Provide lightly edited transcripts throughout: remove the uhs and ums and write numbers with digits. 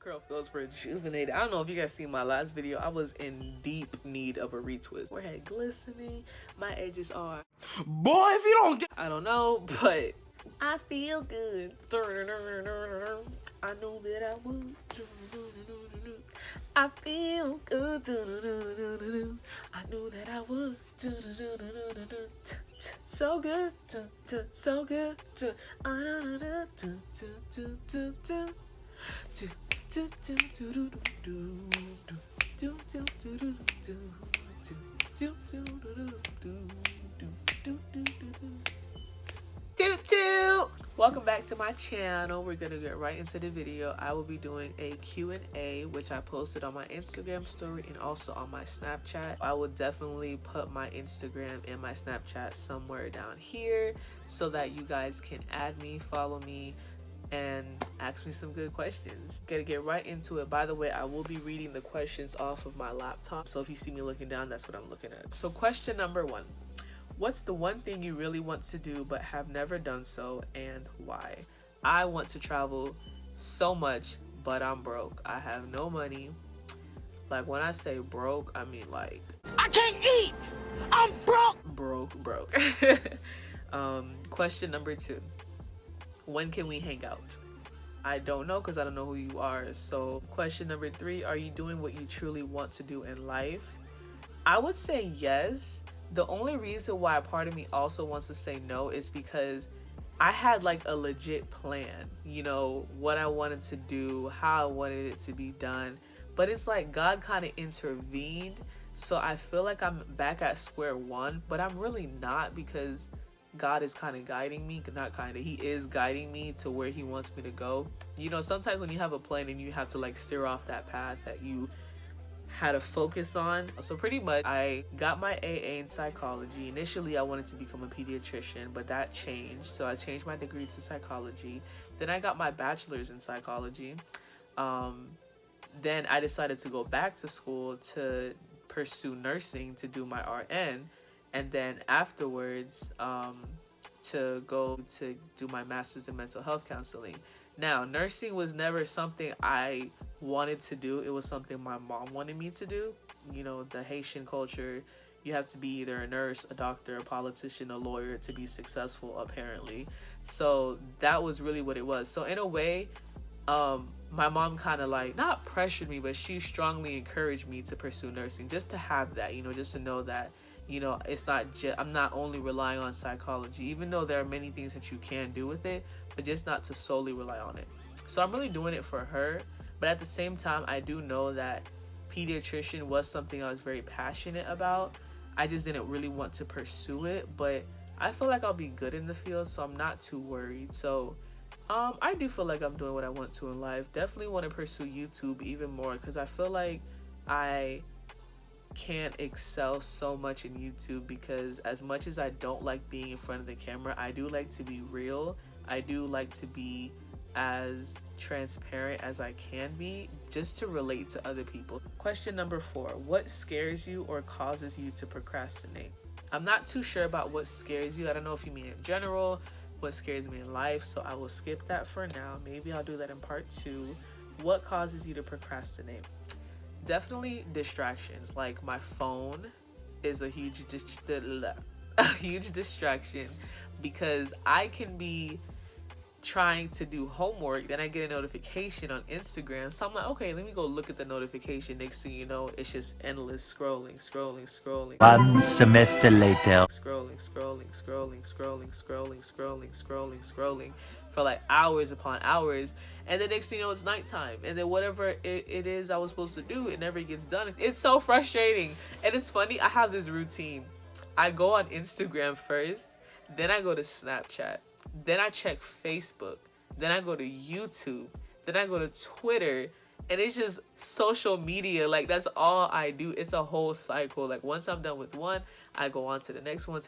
curl feels rejuvenated. I don't know if you guys seen my last video. I was in deep need of a retwist. Forehead glistening. My edges are... Boy, if you don't get... I don't know, but I feel good. I knew that I would. I feel good. I knew that I would. So good. So good. Welcome back to my channel. We're gonna get right into the video. I will be doing a Q&A, which I posted on my Instagram story and also on my Snapchat. I will definitely put my Instagram and my Snapchat somewhere down here so that you guys can add me, follow me, and ask me some good questions. Gonna get right into it. By the way, I will be reading the questions off of my laptop, so if you see me looking down, that's what I'm looking at. So question number 1. What's the one thing you really want to do but have never done so, and why? I want to travel so much, but I'm broke. I have no money. Like, when I say broke, I mean like I can't eat. I'm broke. Question number 2. When can we hang out? I don't know, because I don't know who you are. So question number 3, are you doing what you truly want to do in life? I would say yes. The only reason why a part of me also wants to say no is because I had like a legit plan, you know, what I wanted to do, how I wanted it to be done. But it's like God kind of intervened. So I feel like I'm back at square one, but I'm really not, because God is kind of guiding me. Not kind of, he is guiding me to where he wants me to go. You know, sometimes when you have a plan and you have to like steer off that path that you had to focus on. So pretty much I got my AA in psychology. Initially I wanted to become a pediatrician, but that changed. So I changed my degree to psychology. Then I got my bachelor's in psychology. Then I decided to go back to school to pursue nursing to do my RN. And then afterwards to go to do my master's in mental health counseling. Now, nursing was never something I wanted to do. It was something my mom wanted me to do. You know, the Haitian culture, you have to be either a nurse, a doctor, a politician, a lawyer to be successful, apparently. So that was really what it was. So in a way, my mom kind of like, not pressured me, but she strongly encouraged me to pursue nursing, just to have that, you know, just to know that, you know, it's not just, I'm not only relying on psychology, even though there are many things that you can do with it, but just not to solely rely on it. So I'm really doing it for her. But at the same time, I do know that pediatrician was something I was very passionate about. I just didn't really want to pursue it, but I feel like I'll be good in the field, so I'm not too worried. So I do feel like I'm doing what I want to in life. Definitely want to pursue YouTube even more, because I feel like I can't excel so much in YouTube, because as much as I don't like being in front of the camera, I do like to be real. I do like to be as transparent as I can be, just to relate to other people. Question number 4, what scares you or causes you to procrastinate? I'm not too sure about what scares you. I don't know if you mean in general, what scares me in life, so I will skip that for now. Maybe I'll do that in part 2. What causes you to procrastinate? Definitely distractions. Like, my phone is a huge distraction, because I can be trying to do homework, then I get a notification on Instagram, so I'm like, okay, let me go look at the notification. Next thing you know, it's just endless scrolling. 1 semester later. Scrolling for like hours upon hours, and the next thing you know, it's nighttime, and then whatever it is I was supposed to do, it never gets done. It's so frustrating. And it's funny, I have this routine. I go on Instagram first, then I go to Snapchat, then I check Facebook, then I go to YouTube, then I go to Twitter, and it's just social media. Like, that's all I do. It's a whole cycle. Like, once I'm done with one, I go on to the next one,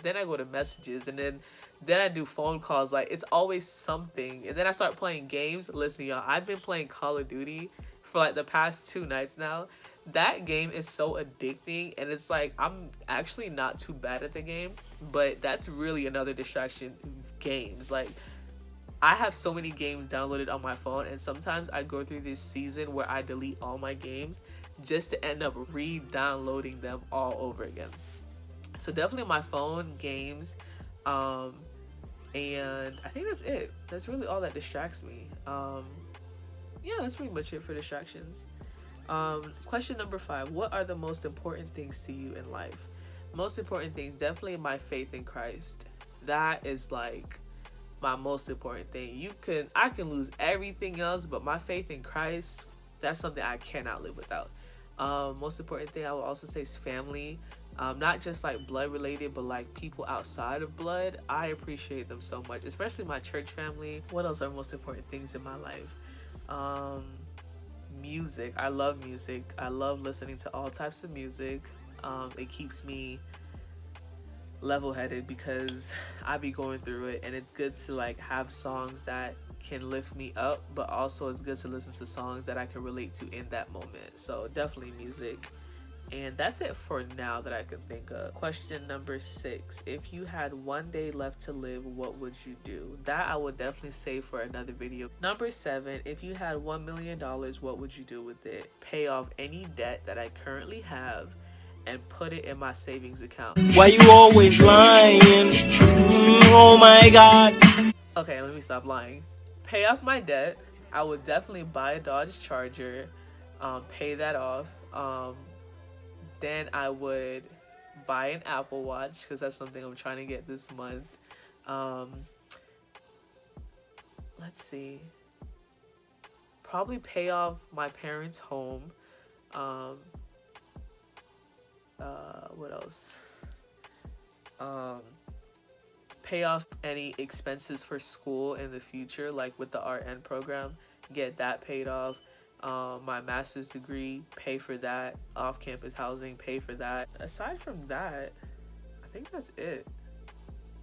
then I go to messages, and then I do phone calls. Like, it's always something. And then I start playing games. Listen, y'all, I've been playing Call of Duty for like the past 2 nights now. That game is so addicting, and it's like, I'm actually not too bad at the game, but that's really another distraction. Games, like, I have so many games downloaded on my phone, and sometimes I go through this season where I delete all my games just to end up re-downloading them all over again. So definitely my phone, games, um, and I think that's it. That's really all that distracts me. Yeah, that's pretty much it for distractions. Question number 5. What are the most important things to you in life? Most important things, definitely my faith in Christ. That is like my most important thing. I can lose everything else, but my faith in Christ, that's something I cannot live without. Most important thing I would also say is family. Not just like blood related, but like people outside of blood. I appreciate them so much, especially my church family. What else are most important things in my life? Music. I love music. I love listening to all types of music. It keeps me level-headed because I be going through it, and it's good to like have songs that can lift me up, but also it's good to listen to songs that I can relate to in that moment. So definitely music. And that's it for now that I can think of. Question number 6. If you had one day left to live, what would you do? That I would definitely save for another video. Number 7. If you had $1 million, what would you do with it? Pay off any debt that I currently have and put it in my savings account. Why you always lying? Oh my God. Okay, let me stop lying. Pay off my debt. I would definitely buy a Dodge Charger, pay that off. Then I would buy an Apple Watch because that's something I'm trying to get this month. Let's see. Probably pay off my parents' home. What else? Pay off any expenses for school in the future, like with the RN program. Get that paid off. My master's degree, pay for that. Off-campus housing, pay for that. Aside from that, I think that's it.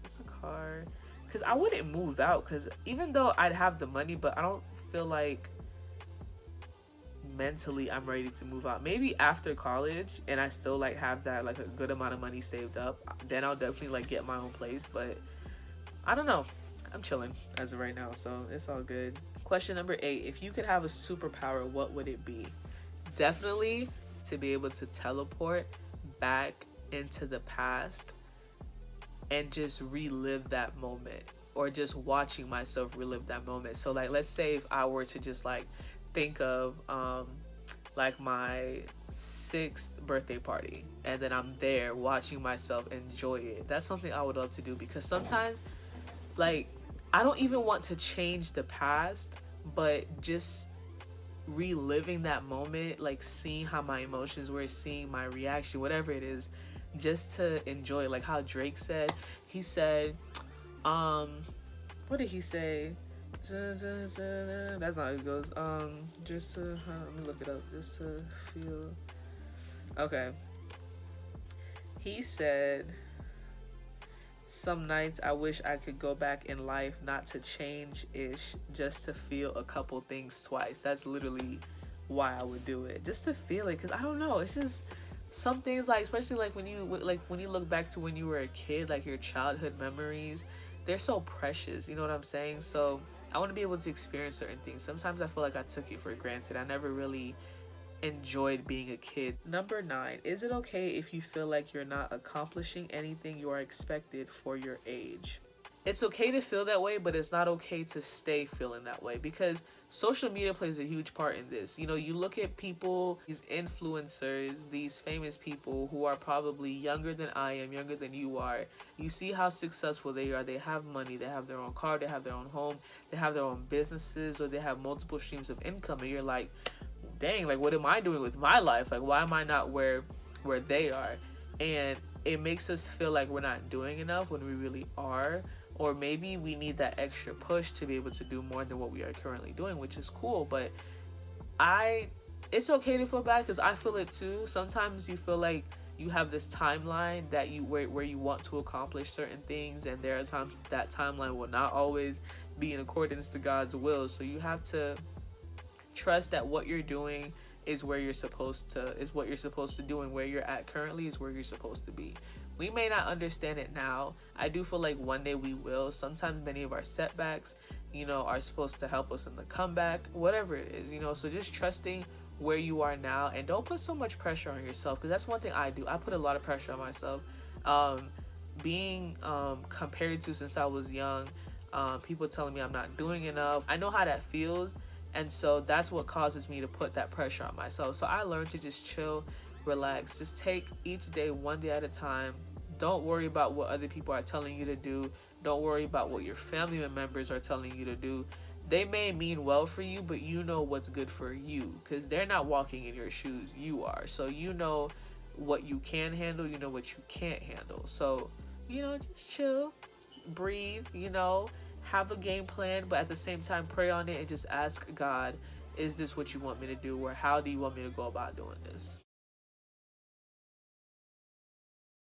It's a car. Because I wouldn't move out, because even though I'd have the money, but I don't feel like mentally I'm ready to move out. Maybe after college and I still like have that like a good amount of money saved up, then I'll definitely like get my own place. But I don't know. I'm chilling as of right now, so it's all good. Question number 8. If you could have a superpower, what would it be? Definitely to be able to teleport back into the past and just relive that moment, or just watching myself relive that moment. So like, let's say if I were to just like think of like my 6th birthday party, and then I'm there watching myself enjoy it. That's something I would love to do, because sometimes like I don't even want to change the past, but just reliving that moment, like seeing how my emotions were, seeing my reaction, whatever it is, just to enjoy it. Like how Drake said, he said, what did he say? That's not how it goes. Just to, let me look it up, just to feel. Okay. He said, some nights I wish I could go back in life, not to change-ish, just to feel a couple things twice. That's literally why I would do it. Just to feel it, because I don't know. It's just some things, like, especially like when you look back to when you were a kid, like your childhood memories, they're so precious. You know what I'm saying? So I want to be able to experience certain things. Sometimes I feel like I took it for granted. I never really enjoyed being a kid. Number 9. Is it okay if you feel like you're not accomplishing anything you are expected for your age? It's okay to feel that way, but it's not okay to stay feeling that way, because social media plays a huge part in this. You know, you look at people, these influencers, these famous people who are probably younger than I am, younger than you are. You see how successful they are. They have money, they have their own car, they have their own home, they have their own businesses, or they have multiple streams of income, and you're like, dang, like what am I doing with my life? Like, why am I not where they are? And it makes us feel like we're not doing enough when we really are. Or maybe we need that extra push to be able to do more than what we are currently doing, which is cool. But it's okay to feel bad, because I feel it too. Sometimes you feel like you have this timeline that where you want to accomplish certain things, and there are times that timeline will not always be in accordance to God's will. So you have to trust that what you're doing is what you're supposed to do, and where you're at currently is where you're supposed to be. We may not understand it now. I do feel like one day we will. Sometimes many of our setbacks, are supposed to help us in the comeback, whatever it is, So just trusting where you are now, and don't put so much pressure on yourself, because that's one thing I do. I put a lot of pressure on myself. Um, being compared to since I was young, people telling me I'm not doing enough. I know how that feels, and so that's what causes me to put that pressure on myself. So I learned to just chill, relax, just take each day one day at a time. Don't worry about what other people are telling you to do. Don't worry about what your family members are telling you to do. They may mean well for you, but you know what's good for you, because they're not walking in your shoes. You are. So you know what you can handle, you know what you can't handle. So, just chill, breathe, have a game plan, but at the same time, pray on it and just ask God, is this what you want me to do? Or how do you want me to go about doing this?